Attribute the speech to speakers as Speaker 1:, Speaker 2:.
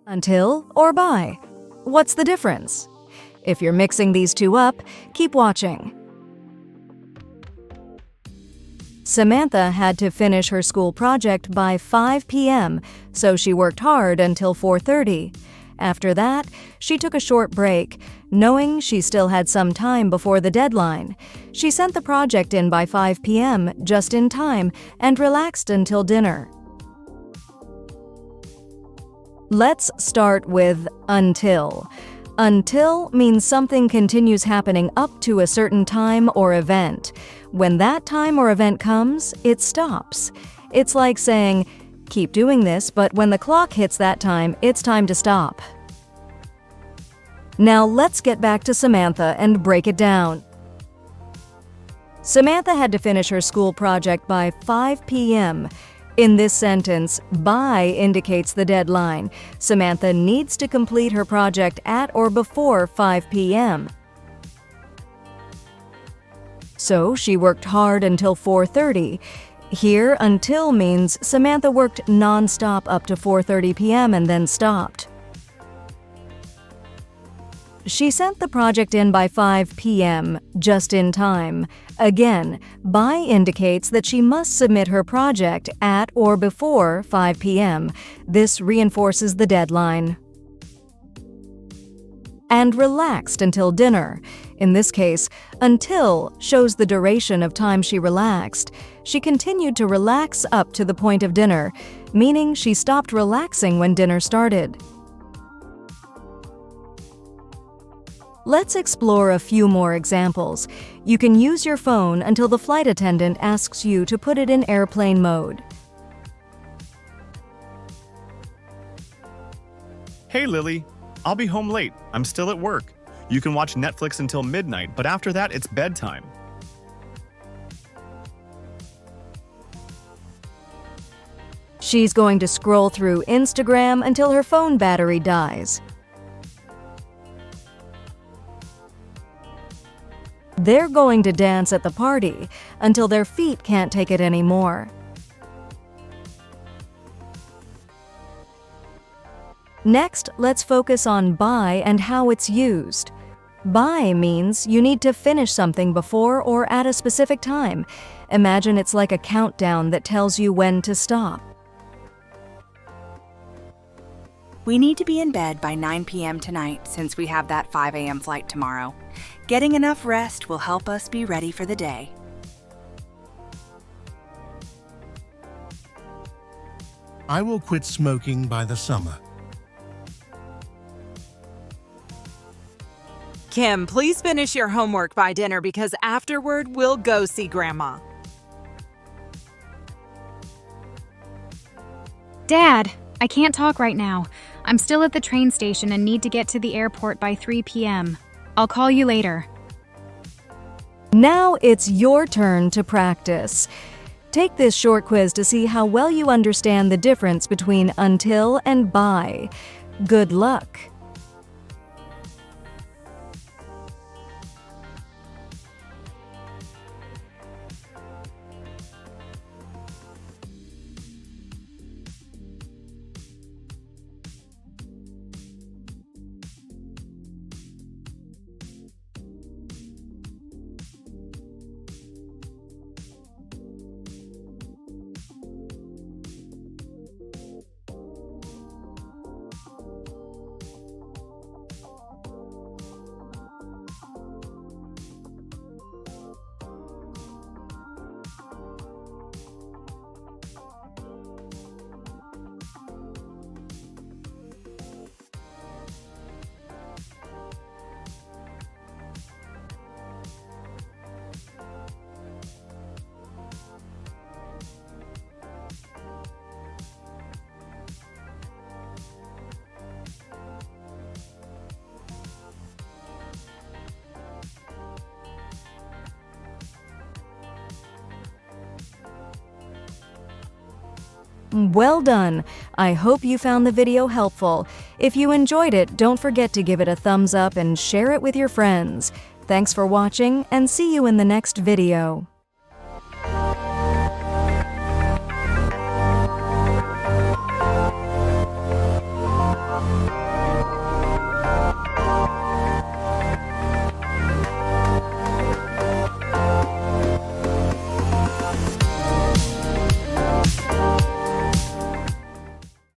Speaker 1: Until or by? What's the difference? If you're mixing these two up, keep watching. Samantha had to finish her school project by 5 p.m., so she worked hard until 4:30. After that, she took a short break, knowing she still had some time before the deadline. She sent the project in by 5 p.m., just in time, and relaxed until dinner. Let's start with until. Until means something continues happening up to a certain time or event. When that time or event comes, it stops. It's like saying, keep doing this, but when the clock hits that time, it's time to stop. Now let's get back to Samantha and break it down. Samantha had to finish her school project by 5 p.m. In this sentence, by indicates the deadline. Samantha needs to complete her project at or before 5 p.m. So she worked hard until 4:30. Here, until means Samantha worked non-stop up to 4:30 p.m. and then stopped. She sent the project in by 5 p.m., just in time. Again, by indicates that she must submit her project at or before 5 p.m. This reinforces the deadline. And relaxed until dinner. In this case, until shows the duration of time she relaxed. She continued to relax up to the point of dinner, meaning she stopped relaxing when dinner started. Let's explore a few more examples. You can use your phone until the flight attendant asks you to put it in airplane mode.
Speaker 2: Hey Lily, I'll be home late. I'm still at work. You can watch Netflix until midnight, but after that, it's bedtime.
Speaker 1: She's going to scroll through Instagram until her phone battery dies. They're going to dance at the party until their feet can't take it anymore. Next, let's focus on by and how it's used. By means you need to finish something before or at a specific time. Imagine it's like a countdown that tells you when to stop.
Speaker 3: We need to be in bed by 9 p.m. tonight since we have that 5 a.m. flight tomorrow. Getting enough rest will help us be ready for the day.
Speaker 4: I will quit smoking by the summer.
Speaker 5: Kim, please finish your homework by dinner because afterward we'll go see Grandma.
Speaker 6: Dad, I can't talk right now. I'm still at the train station and need to get to the airport by 3 p.m. I'll call you later.
Speaker 1: Now it's your turn to practice. Take this short quiz to see how well you understand the difference between until and by. Good luck! Well done! I hope you found the video helpful. If you enjoyed it, don't forget to give it a thumbs up and share it with your friends. Thanks for watching, and see you in the next video.